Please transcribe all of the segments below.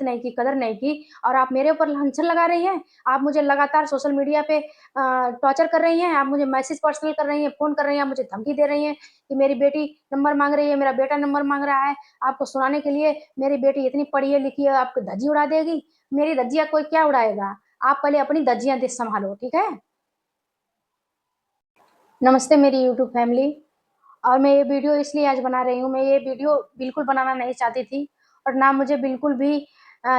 इज्जत नहीं की, कदर नहीं की, और आप मेरे ऊपर लांछन लगा रही हैं। आप मुझे लगातार सोशल मीडिया पे टॉर्चर कर रही हैं, आप मुझे मैसेज पर्सनल कर रही हैं, फ़ोन कर रही हैं, आप मुझे धमकी दे रही हैं कि मेरी बेटी नंबर माँग रही है, मेरा बेटा नंबर माँग रहा है, आपको सुनाने के लिए मेरी बेटी इतनी पढ़ी है लिखी है, आपकी धज्जी उड़ा देगी। मेरी धज्जियाँ कोई क्या उड़ाएगा? आप पहले अपनी धज्जियाँ सँभालो, ठीक है? नमस्ते मेरी यूट्यूब फैमिली। और मैं ये वीडियो इसलिए आज बना रही हूँ, मैं ये वीडियो बिल्कुल बनाना नहीं चाहती थी, और ना मुझे बिल्कुल भी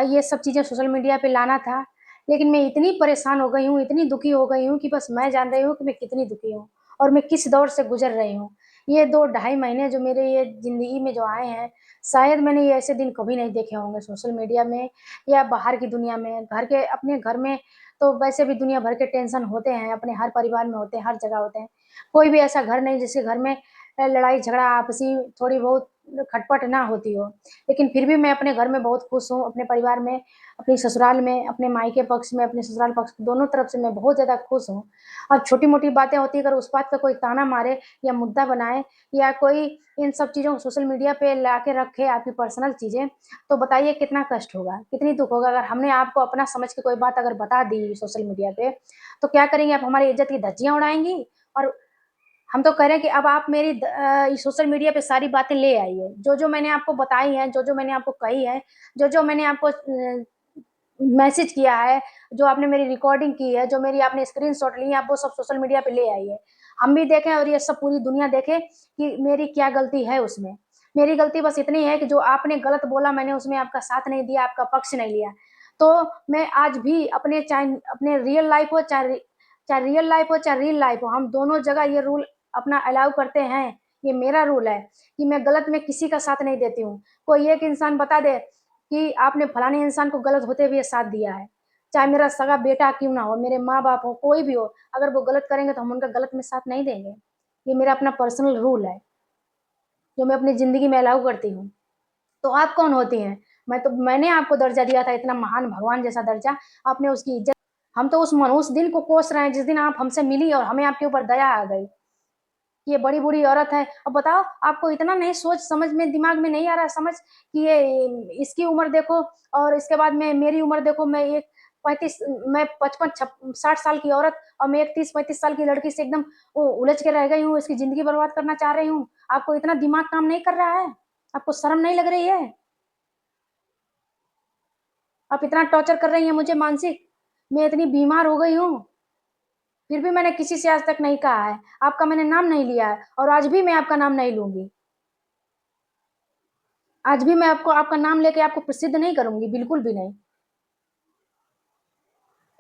ये सब चीज़ें सोशल मीडिया पे लाना था। लेकिन मैं इतनी परेशान हो गई हूँ, इतनी दुखी हो गई हूँ कि बस मैं जान रही हूँ कि मैं कितनी दुखी हूँ और मैं किस दौर से गुज़र रही हूँ। ये 2 ढाई महीने जो मेरे ये ज़िंदगी में जो आए हैं, शायद मैंने ये ऐसे दिन कभी नहीं देखे होंगे सोशल मीडिया में या बाहर की दुनिया में। अपने घर में तो वैसे भी दुनिया भर के टेंशन होते हैं, अपने हर परिवार में होते हैं, हर जगह होते हैं। कोई भी ऐसा घर नहीं जिसके घर में लड़ाई झगड़ा आपसी थोड़ी बहुत खटपट ना होती हो। लेकिन फिर भी मैं अपने घर में बहुत खुश हूँ, अपने परिवार में, अपने ससुराल में, अपने मायके पक्ष में, अपने ससुराल पक्ष दोनों तरफ से मैं बहुत ज़्यादा खुश हूँ। और छोटी-मोटी बातें होती हैं, अगर उस बात का कोई ताना मारे या मुद्दा बनाए या कोई इन सब चीज़ों को सोशल मीडिया पे ला के रखे आपकी पर्सनल चीज़ें, तो बताइए कितना कष्ट होगा, कितनी दुःख होगा। अगर हमने आपको अपना समझ के कोई बात अगर बता दी सोशल मीडिया पे, तो क्या करेंगी आप? हमारी इज़्ज़त की धज्जियाँ उड़ाएँगी। और हम तो कह रहे हैं कि अब आप मेरी सोशल मीडिया पे सारी बातें ले आइए। जो-जो मैंने आपको बताई हैं, जो-जो मैंने आपको कही है, जो-जो मैंने आपको मैसेज किया है, जो आपने मेरी रिकॉर्डिंग की है, जो मेरी आपने स्क्रीनशॉट ली है, आप वो सब सोशल मीडिया पे ले आइए। हम भी देखें और ये सब पूरी दुनिया देखे कि मेरी क्या गलती है उसमें। मेरी गलती बस इतनी है कि जो आपने गलत बोला, मैंने उसमें आपका साथ नहीं दिया, आपका पक्ष नहीं लिया। तो मैं आज भी अपने रियल लाइफ़ हो, चाहे रियल लाइफ़ हो, चाहे रील लाइफ़ हो, हम दोनों जगह ये रूल अपना अलाउ करते हैं। ये मेरा रूल है कि मैं गलत में किसी का साथ नहीं देती हूँ। कोई एक इंसान बता दे कि आपने फलाने इंसान को गलत होते हुए साथ दिया है, चाहे मेरा सगा बेटा क्यों ना हो, मेरे माँ-बाप हो, कोई भी हो, अगर वो गलत करेंगे तो हम उनका गलत में साथ नहीं देंगे। ये मेरा अपना पर्सनल रूल है, जो मैं अपनी ज़िंदगी में अलाउ करती हूँ। तो आप कौन होती हैं? मैंने आपको दर्जा दिया था, इतना महान भगवान जैसा दर्जा, आपने उसकी इज़्ज़त। हम तो उस दिन को कोस रहे हैं जिस दिन आप हमसे मिली और हमें आपके ऊपर दया आ गई। ये बड़ी बूढ़ी औरत है। अब बताओ, आपको इतना नहीं सोच समझ में दिमाग में नहीं आ रहा समझ कि ये इसकी उम्र देखो और इसके बाद में मेरी उम्र देखो, मैं एक 35 मैं 55 छप 60 साल की औरत और मैं एक 30-35 साल की लड़की से एकदम उलझ के रह गई हूँ, इसकी ज़िंदगी बर्बाद करना चाह रही हूँ। आपको इतना दिमाग काम नहीं कर रहा है? आपको शर्म नहीं लग रही है? आप इतना टॉर्चर कर रही हैं मुझे मानसिक। मैं इतनी बीमार हो गई हूँ, फिर भी मैंने किसी से आज तक नहीं कहा है। आपका मैंने नाम नहीं लिया है और आज भी मैं आपका नाम नहीं लूँगी। आज भी मैं आपको आपका नाम लेके आपको प्रसिद्ध नहीं करूँगी, बिल्कुल भी नहीं।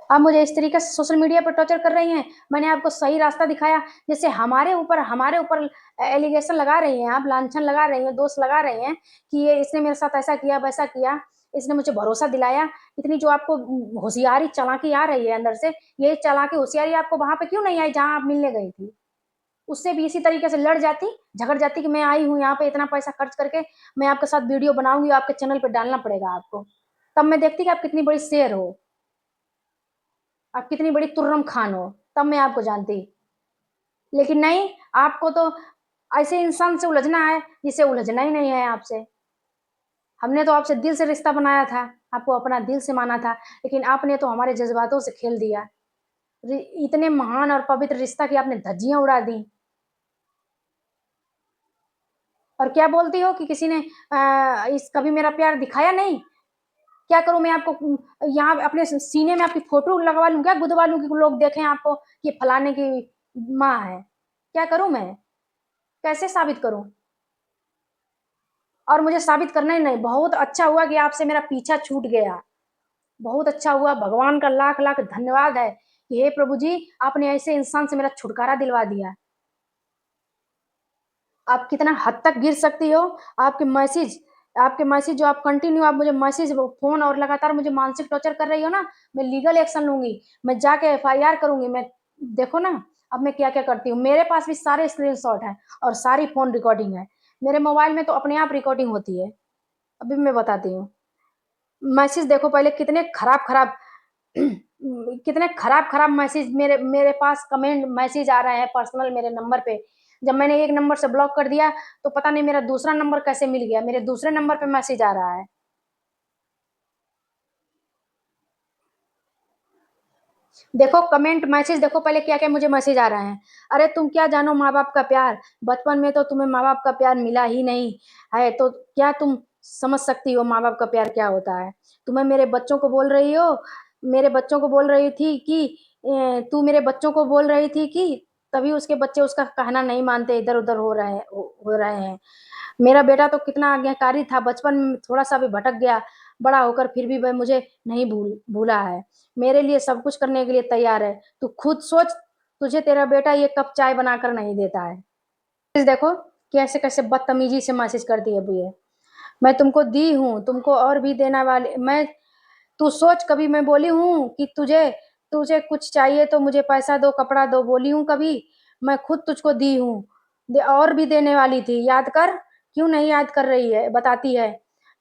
आप मुझे इस तरीके से सोशल मीडिया पर टॉर्चर कर रही हैं। मैंने आपको सही रास्ता दिखाया, जैसे हमारे ऊपर एलिगेशन लगा रही हैं आप, लांछन लगा रही हैं, दोष लगा रही हैं कि ये इसने मेरे साथ ऐसा किया, वैसा किया, इसने मुझे भरोसा दिलाया। इतनी जो आपको होशियारी, चालाकी आ रही है अंदर से, ये चालाकी, होशियारी आपको वहाँ पे क्यों नहीं आई जहाँ आप मिलने गई थी? उससे भी इसी तरीके से लड़ जाती, झगड़ जाती कि मैं आई हूँ यहाँ पे इतना पैसा खर्च करके, मैं आपके साथ वीडियो बनाऊँगी, आपके चैनल पे डालना पड़ेगा आपको। तब मैं देखती कि आप कितनी बड़ी शेर हो, आप कितनी बड़ी तुर्रम खान हो, तब मैं आपको जानती। लेकिन नहीं, आपको तो ऐसे इंसान से उलझना है जिससे उलझना ही नहीं है आपसे। हमने तो आपसे दिल से रिश्ता बनाया था, आपको अपना दिल से माना था, लेकिन आपने तो हमारे जज़्बातों से खेल दिया। रि इतने महान और पवित्र रिश्ता की आपने धज्जियाँ उड़ा दी। और क्या बोलती हो कि किसी ने इस कभी मेरा प्यार दिखाया नहीं? क्या करूँ मैं आपको यहाँ अपने सीने में आपकी फ़ोटो लगवा लूँ क्या, गुदवा लूँ कि लोग देखें आपको कि फलाने की माँ है? क्या करूँ मैं? कैसे साबित करूँ? और मुझे साबित करना ही नहीं, बहुत अच्छा हुआ कि आपसे मेरा पीछा छूट गया। बहुत अच्छा हुआ, भगवान का लाख-लाख धन्यवाद है कि हे प्रभु जी, आपने ऐसे इंसान से मेरा छुटकारा दिलवा दिया। आप कितना हद तक गिर सकती हो, आपके मैसेज आपके मैसेज जो आप कंटिन्यू आप मुझे मैसेज फ़ोन और लगातार मुझे मानसिक टॉर्चर कर रही हो ना, मैं लीगल एक्शन लूँगी। मैं जाके एफआईआर करूँगी। मैं देखो ना, अब मैं क्या-क्या करती हूँ। मेरे पास भी सारे स्क्रीनशॉट हैं और सारी फ़ोन रिकॉर्डिंग है। मेरे मोबाइल में तो अपने आप रिकॉर्डिंग होती है। अभी मैं बताती हूँ। मैसेज देखो पहले कितने खराब-खराब मैसेज मेरे मेरे पास कमेंट मैसेज आ रहे हैं पर्सनल मेरे नंबर पे। जब मैंने एक नंबर से ब्लॉक कर दिया, तो पता नहीं मेरा दूसरा नंबर कैसे मिल गया, मेरे दूसरे नंबर पे मैसेज आ रहा है। देखो कमेंट मैसेज देखो पहले क्या-क्या मुझे मैसेज आ रहे हैं। अरे तुम क्या जानो माँ-बाप का प्यार, बचपन में तो तुम्हें माँ-बाप का प्यार मिला ही नहीं है, तो क्या तुम समझ सकती हो माँ-बाप का प्यार क्या होता है? तुम्हें मेरे बच्चों को बोल रही हो मेरे बच्चों को बोल रही थी कि तू मेरे बच्चों को बोल रही थी कि तभी उसके बच्चे उसका कहना नहीं मानते, इधर-उधर हो रहे हैं। मेरा बेटा तो कितना आज्ञाकारी था, बचपन में थोड़ा-सा भी भटक गया, बड़ा होकर फिर भी वह मुझे नहीं भूला है। मेरे लिए सब कुछ करने के लिए तैयार है। तू खुद सोच, तुझे तेरा बेटा ये कप चाय बनाकर नहीं देता है। देखो, कैसे-कैसे बदतमीज़ी से मैसेज करती है अभी ये। मैं तुमको दी हूँ, तुमको और भी देना वाली मैं तू सोच कभी मैं बोली हूँ कि तुझे तुझे कुछ चाहिए तो मुझे पैसा दो, कपड़ा दो, बोली हूँ कभी? मैं खुद तुझको दी हूँ, और भी देने वाली थी, याद कर। क्यों नहीं याद कर रही है बताती है?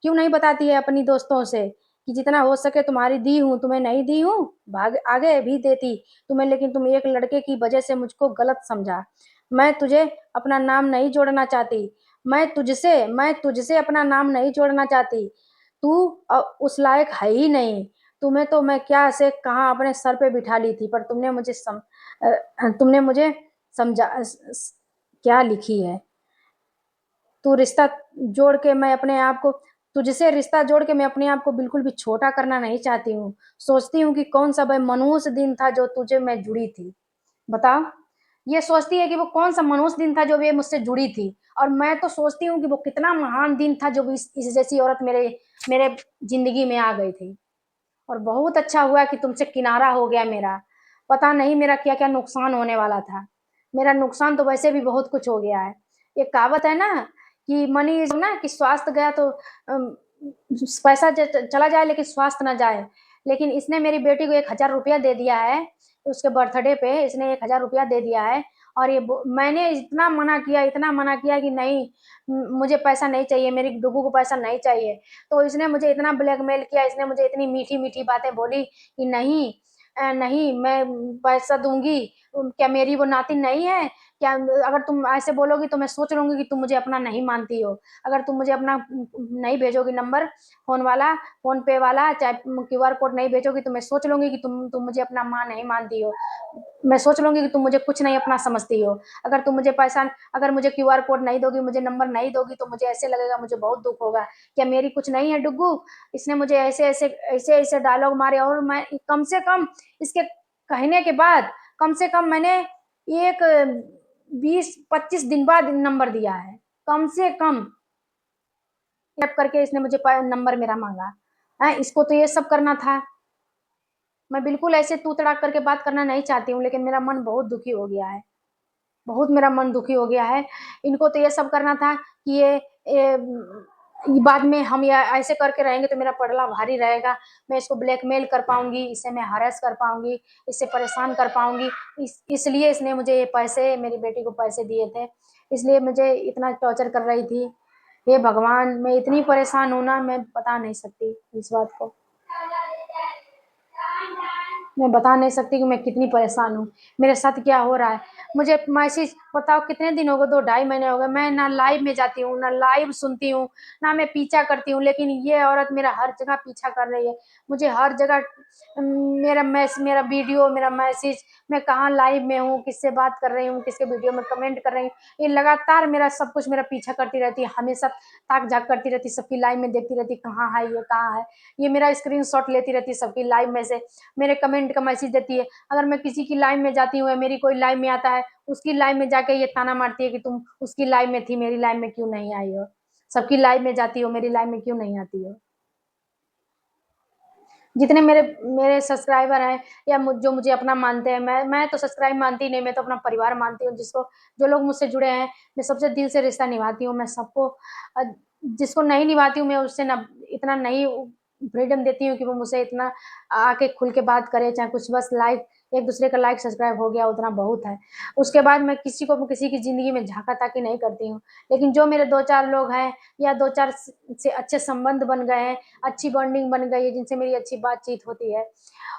क्यों नहीं बताती है अपनी दोस्तों से कि जितना हो सके तुम्हारी दी हूँ, तुम्हें नहीं दी हूँ, भाग आगे भी देती तुम्हें, लेकिन तुम एक लड़के की वजह से मुझको गलत समझा। मैं तुझे अपना नाम नहीं जोड़ना चाहती, मैं तुझसे अपना नाम नहीं जोड़ना चाहती। तू उस लायक है ही नहीं। तुम्हें तो मैं क्या से कहाँ अपने सर पे बिठा ली थी, पर तुमने मुझे समझा क्या लिखी है। तू रिश्ता जोड़ के मैं अपने आप को तुझसे रिश्ता जोड़ के मैं अपने आप को बिल्कुल भी छोटा करना नहीं चाहती हूँ। सोचती हूँ कि कौन सा वह मनहूस दिन था जो तुझे मैं जुड़ी थी। बताओ? ये सोचती है कि वो कौन-सा मनहूस दिन था जो ये मुझसे जुड़ी थी, और मैं तो सोचती हूँ कि वो कितना महान दिन था जब इस जैसी औरत मेरे मेरे ज़िंदगी में आ गई थी। और बहुत अच्छा हुआ कि तुमसे किनारा हो गया मेरा। पता नहीं मेरा क्या-क्या नुकसान होने वाला था। मेरा नुकसान तो वैसे भी बहुत कुछ हो गया है। एक कहावत है ना कि मनी इज़ ना कि स्वास्थ्य गया तो पैसा चला जाए लेकिन स्वास्थ्य ना जाए। लेकिन इसने मेरी बेटी को ₹1000 दे दिया है, उसके बर्थडे पे इसने ₹1000 दे दिया है, और ये बो मैंने इतना मना किया कि नहीं, मुझे पैसा नहीं चाहिए, मेरी डुग्गू को पैसा नहीं चाहिए। तो इसने मुझे इतना ब्लैकमेल किया, इसने मुझे इतनी मीठी-मीठी बातें बोली कि नहीं, नहीं मैं पैसा दूँगी, क्या मेरी वो नातिन नहीं है? क्या अगर तुम ऐसे बोलोगी तो मैं सोच लूँगी कि तुम मुझे अपना नहीं मानती हो। अगर तुम मुझे अपना नहीं भेजोगी नंबर, फ़ोन वाला, फ़ोन पे वाला, चाहे क्यूआर कोड नहीं भेजोगी तो मैं सोच लूँगी कि तुम मुझे अपना माँ नहीं मानती हो। मैं सोच लूँगी कि तुम मुझे कुछ नहीं अपना समझती हो। अगर मुझे क्यूआर कोड नहीं दोगी, मुझे नंबर नहीं दोगी तो मुझे ऐसे लगेगा, मुझे बहुत दुःख होगा। क्या मेरी कुछ नहीं है डुग्गू? इसने मुझे ऐसे-ऐसे डायलॉग मारे, और मैं कम से कम इसके कहने के बाद कम से कम मैंने एक 20-25 दिन बाद नंबर दिया है, कम से कम। टैप करके इसने मुझे नंबर मेरा माँगा। हैं, इसको तो ये सब करना था। मैं बिल्कुल ऐसे तू-तड़ाक करके बात करना नहीं चाहती हूँ, लेकिन मेरा मन बहुत दुखी हो गया है। बहुत मेरा मन दुखी हो गया है। इनको तो ये सब करना था कि बाद में हम या ऐसे करके रहेंगे तो मेरा पलड़ा भारी रहेगा। मैं इसको ब्लैकमेल कर पाऊँगी, इसे मैं हैरेस कर पाऊँगी, इसे परेशान कर पाऊँगी। इसलिए इसने मुझे ये पैसे, मेरी बेटी को पैसे दिए थे। इसलिए मुझे इतना टॉर्चर कर रही थी। हे भगवान! मैं इतनी परेशान हूँ ना, मैं बता नहीं सकती इस बात को। मैं बता नहीं सकती कि मैं कितनी परेशान हूँ, मेरे साथ क्या हो रहा है। मुझे मैसेज बताओ कितने दिन हो गए, 2 ढाई महीने हो गए, मैं ना लाइव में जाती हूँ, ना लाइव सुनती हूँ, ना मैं पीछा करती हूँ, लेकिन ये औरत मेरा हर जगह पीछा कर रही है। मुझे हर जगह मेरा वीडियो, मेरा मैसेज, मैं कहाँ लाइव में हूँ, किससे बात कर रही हूँ, किसके वीडियो में कमेंट कर रही हूँ, ये लगातार मेरा सब कुछ मेरा पीछा करती रहती है, हमेशा ताक-झाँक करती रहती है, सबकी लाइव में देखती रहती है, कहाँ है ये, कहाँ है? ये मेरा स्क्रीनशॉट लेती रहती है सबकी लाइव में से, मेरे कमेंट का मैसेज देती है। अगर मैं किसी की लाइव में जाती हूँ या मेरी कोई लाइव में आता है, उसकी लाइव में जाके ये ताना मारती है कि तुम उसकी लाइव में थी, मेरी लाइव में क्यों नहीं आई हो? सबकी लाइव में जाती हो, मेरी लाइव में क्यों नहीं आती हो? जितने मेरे मेरे सब्सक्राइबर हैं या जो मुझे अपना मानते हैं, मैं तो सब्सक्राइब मानती नहीं, मैं तो अपना परिवार मानती हूँ, जो लोग मुझसे जुड़े हैं, मैं सबसे दिल से रिश्ता निभाती हूँ। मैं सबको अ, जिसको नहीं निभाती हूँ, मैं उससे ना इतना नहीं फ्रीडम देती हूँ कि वो मुझसे इतना आके खुल के बात करे, चाहे कुछ बस लाइक एक-दूसरे का लाइक सब्सक्राइब हो गया उतना बहुत है। उसके बाद मैं किसी की ज़िंदगी में झाँका-ताकी नहीं करती हूँ। लेकिन जो मेरे 2-4 लोग हैं या 2-4 से अच्छे संबंध बन गए हैं, अच्छी बॉन्डिंग बन गई है, जिनसे मेरी अच्छी बातचीत होती है,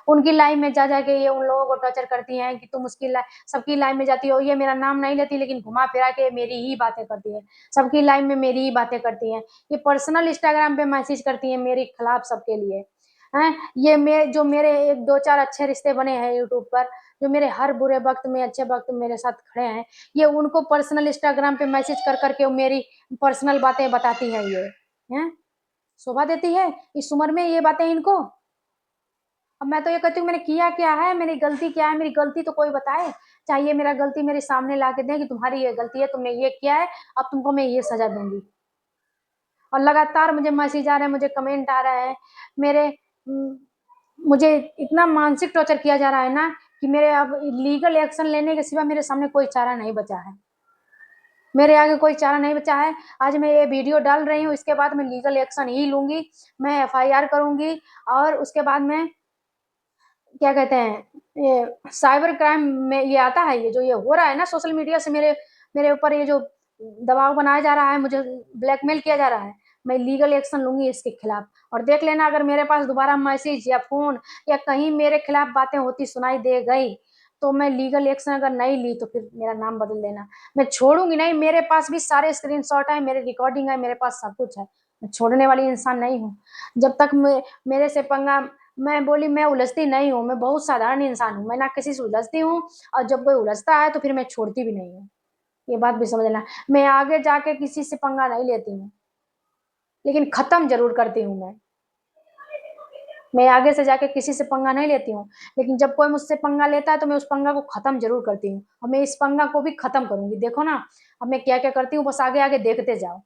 उनकी लाइफ़ में जा के ये उन लोगों को टॉर्चर करती हैं कि तुम सबकी लाइफ़ में जाती हो, ये मेरा नाम नहीं लेती लेकिन घुमा-फिरा के मेरी ही बातें करती हैं। सबकी लाइफ़ में मेरी ही बातें करती हैं। ये पर्सनल इंस्टाग्राम पे मैसेज करती हैं मेरे खिलाफ सबके लिए। हैं। ये जो मेरे 1-2-4 अच्छे रिश्ते बने हैं यूट्यूब पर, जो मेरे हर बुरे वक़्त में, अच्छे वक़्त में मेरे साथ खड़े हैं, ये उनको पर्सनल इंस्टाग्राम पे मैसेज कर के वो मेरी पर्सनल बातें बताती है ये, हैं? शोभा देती है इस उम्र में ये बातें इनको? अब मैं तो ये कहती हूँ मैंने किया क्या है, मेरी गलती क्या है, मेरी गलती तो कोई बताए। चाहिए मेरा गलती मेरे सामने ला के दें कि तुम्हारी ये गलती है, तुमने ये किया है, अब तुमको मैं ये सज़ा दूँगी। और लगातार मुझे मैसेज आ रहे हैं, मुझे कमेंट आ रहे हैं, मेरे उम, मुझे इतना मानसिक टॉर्चर किया जा रहा है ना कि मेरे अब लीगल एक्शन लेने के सिवा मेरे सामने कोई चारा नहीं बचा है। मेरे आगे कोई चारा नहीं बचा है। आज मैं ये वीडियो डाल रही हूँ, इसके बाद मैं लीगल एक्शन ही लूँगी। मैं एफआईआर करूँगी और उसके बाद मैं क्या कहते हैं, ये साइबर क्राइम में ये आता है, ये जो ये हो रहा है ना सोशल मीडिया से मेरे मेरे ऊपर ये जो दबाव बनाया जा रहा है, मुझे ब्लैकमेल किया जा रहा है, मैं लीगल एक्शन लूँगी इसके खिलाफ। और देख लेना अगर मेरे पास दोबारा मैसेज या फ़ोन या कहीं मेरे खिलाफ बातें होती सुनाई दे गई, तो मैं लीगल एक्शन अगर नहीं ली तो फिर मेरा नाम बदल देना। मैं छोड़ूँगी नहीं, मेरे पास भी सारे स्क्रीनशॉट हैं, मेरे रिकॉर्डिंग है, मेरे पास सब कुछ है। मैं छोड़ने वाली इंसान नहीं हूँ। जब तक मेरे से पंगा मैं बोली मैं उलझती नहीं हूँ, मैं बहुत साधारण इंसान हूँ, मैं ना किसी से उलझती हूँ और जब कोई उलझता है तो फिर मैं छोड़ती भी नहीं हूँ, ये बात भी समझना। मैं आगे जाके किसी से पंगा नहीं लेती हूँ, लेकिन ख़त्म ज़रूर करती हूँ मैं। मैं आगे से जाके किसी से पंगा नहीं लेती हूँ, लेकिन जब कोई मुझसे पंगा लेता है तो मैं उस पंगा को ख़त्म ज़रूर करती हूँ और मैं इस पंगा को भी ख़त्म करूँगी। देखो ना, अब मैं क्या-क्या करती हूँ, बस आगे-आगे देखते जाओ।